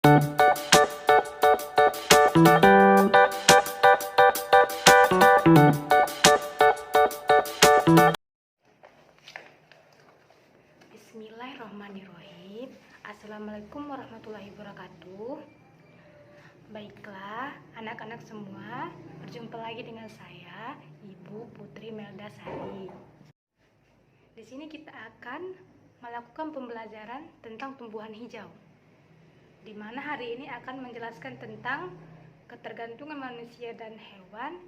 Bismillahirrahmanirrahim. Assalamualaikum warahmatullahi wabarakatuh. Baiklah, anak-anak semua, berjumpa lagi dengan saya, Ibu Putri Melda Sari. Di sini kita akan melakukan pembelajaran tentang tumbuhan hijau, di mana hari ini akan menjelaskan tentang ketergantungan manusia dan hewan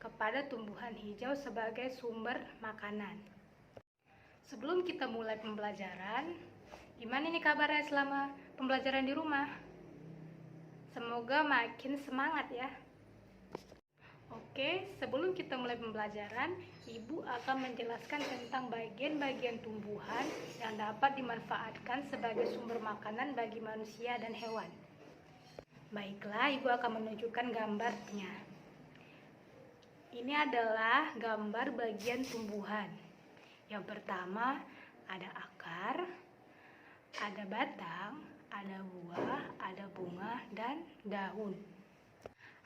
kepada tumbuhan hijau sebagai sumber makanan. Sebelum kita mulai pembelajaran, gimana nih kabarnya selama pembelajaran di rumah? Semoga makin semangat ya. Oke, sebelum kita mulai pembelajaran, Ibu akan menjelaskan tentang bagian-bagian tumbuhan yang dapat dimanfaatkan sebagai sumber makanan bagi manusia dan hewan. Baiklah, Ibu akan menunjukkan gambarnya. Ini adalah gambar bagian tumbuhan. Yang pertama, ada akar, ada batang, ada buah, ada bunga, dan daun.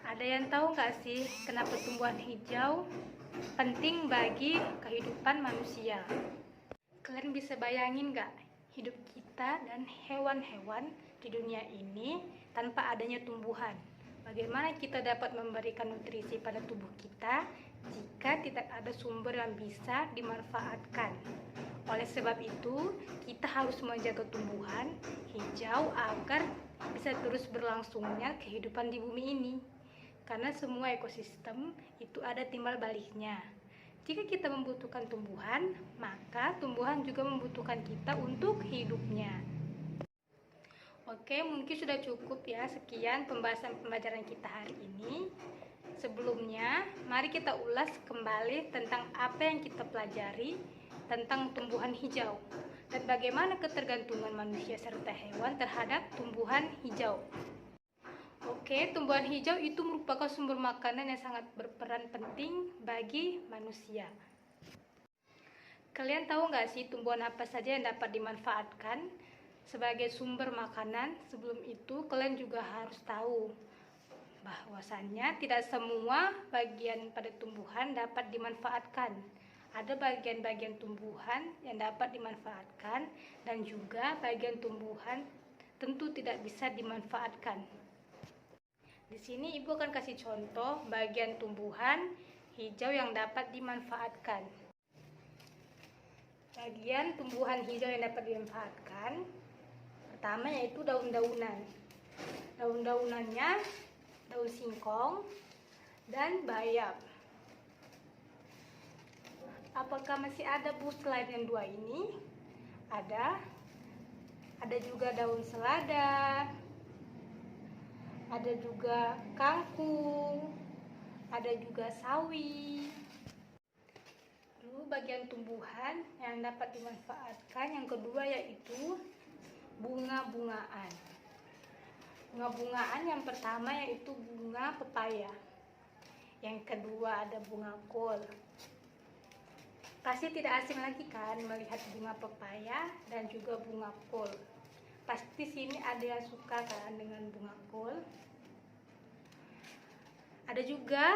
Ada yang tahu nggak sih kenapa tumbuhan hijau penting bagi kehidupan manusia? Kalian bisa bayangin nggak hidup kita dan hewan-hewan di dunia ini tanpa adanya tumbuhan? Bagaimana kita dapat memberikan nutrisi pada tubuh kita jika tidak ada sumber yang bisa dimanfaatkan? Oleh sebab itu, kita harus menjaga tumbuhan hijau agar bisa terus berlangsungnya kehidupan di bumi ini. Karena semua ekosistem itu ada timbal baliknya. Jika kita membutuhkan tumbuhan, maka tumbuhan juga membutuhkan kita untuk hidupnya. Oke, mungkin sudah cukup ya sekian pembahasan pembelajaran kita hari ini. Sebelumnya, mari kita ulas kembali tentang apa yang kita pelajari tentang tumbuhan hijau dan bagaimana ketergantungan manusia serta hewan terhadap tumbuhan hijau. Oke, tumbuhan hijau itu merupakan sumber makanan yang sangat berperan penting bagi manusia. Kalian tahu nggak sih tumbuhan apa saja yang dapat dimanfaatkan sebagai sumber makanan? Sebelum itu, kalian juga harus tahu bahwasannya tidak semua bagian pada tumbuhan dapat dimanfaatkan. Ada bagian-bagian tumbuhan yang dapat dimanfaatkan dan juga bagian tumbuhan tentu tidak bisa dimanfaatkan. Di sini Ibu akan kasih contoh bagian tumbuhan hijau yang dapat dimanfaatkan. Bagian tumbuhan hijau yang dapat dimanfaatkan pertama yaitu daun-daunan. Daun-daunannya daun singkong dan bayam. Apakah masih ada Bu selain yang dua ini? Ada juga daun selada, ada juga kangkung, ada juga sawi. Lalu bagian tumbuhan yang dapat dimanfaatkan yang kedua yaitu bunga-bungaan. Bunga-bungaan yang pertama yaitu bunga pepaya. Yang kedua ada bunga kol. Pasti tidak asing lagi kan melihat bunga pepaya dan juga bunga kol. Pasti sini ada yang suka kan dengan bunga kol. Ada juga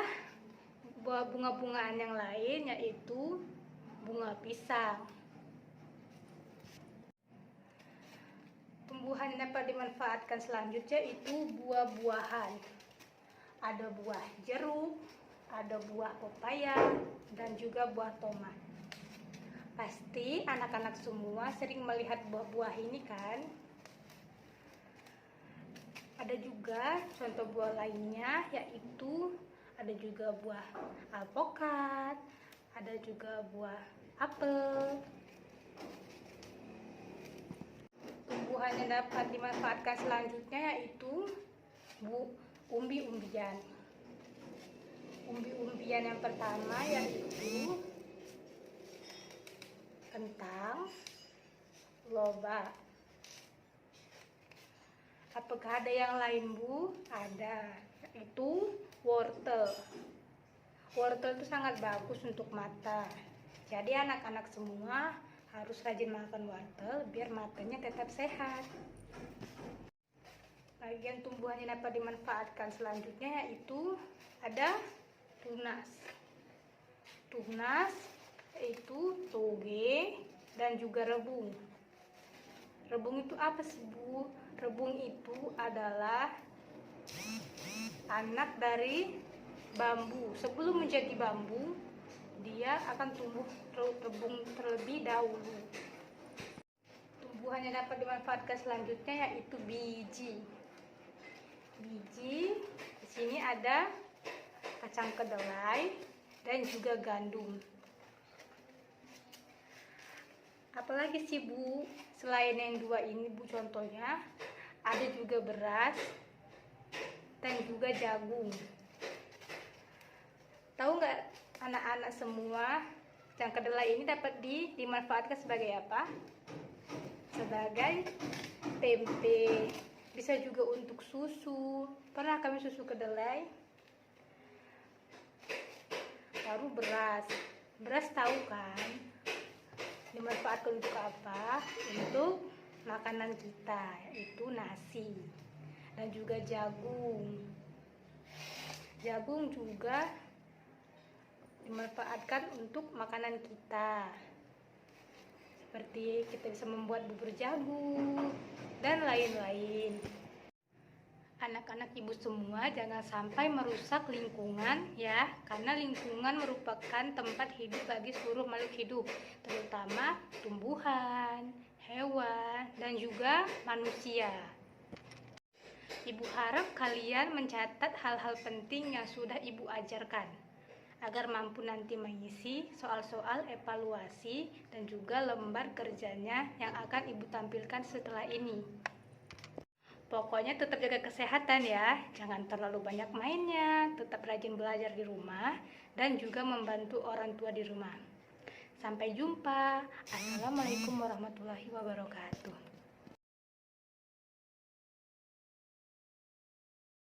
bunga-bungaan yang lain yaitu bunga pisang. Tumbuhan yang dapat dimanfaatkan selanjutnya itu buah-buahan. Ada buah jeruk, ada buah pepaya, dan juga buah tomat. Pasti anak-anak semua sering melihat buah-buah ini kan? Ada juga contoh buah lainnya yaitu ada juga buah alpukat, ada juga buah apel. Tumbuhan yang dapat dimanfaatkan selanjutnya yaitu umbi-umbian. Umbi-umbian yang pertama yaitu kentang, lobak. Apakah ada yang lain Bu? Ada, yaitu wortel. Wortel itu sangat bagus untuk mata. Jadi anak-anak semua harus rajin makan wortel biar matanya tetap sehat. Bagian tumbuhan yang dapat dimanfaatkan selanjutnya yaitu ada tunas. Tunas yaitu toge dan juga rebung. Rebung itu apa sih, Bu? Rebung itu adalah anak dari bambu. Sebelum menjadi bambu, dia akan tumbuh rebung terlebih dahulu. Tumbuhan yang dapat dimanfaatkan selanjutnya yaitu biji. Biji di sini ada kacang kedelai dan juga gandum. Apalagi sih, Bu, selain yang dua ini, Bu, contohnya ada juga beras dan juga jagung. Tahu nggak anak-anak semua, kacang kedelai ini dapat dimanfaatkan sebagai apa? Sebagai tempe, bisa juga untuk susu. Pernah kami susu kedelai. Baru beras tahu kan dimanfaatkan untuk apa? Untuk makanan kita, yaitu nasi dan juga jagung. Jagung juga dimanfaatkan untuk makanan kita, seperti kita bisa membuat bubur jagung dan lain-lain. Anak-anak ibu semua, jangan sampai merusak lingkungan ya, karena lingkungan merupakan tempat hidup bagi seluruh makhluk hidup, terutama tumbuhan, hewan, dan juga manusia. Ibu harap kalian mencatat hal-hal penting yang sudah ibu ajarkan, agar mampu nanti mengisi soal-soal evaluasi dan juga lembar kerjanya yang akan ibu tampilkan setelah ini. Pokoknya tetap jaga kesehatan ya, jangan terlalu banyak mainnya, tetap rajin belajar di rumah dan juga membantu orang tua di rumah. Sampai jumpa. Assalamualaikum warahmatullahi wabarakatuh.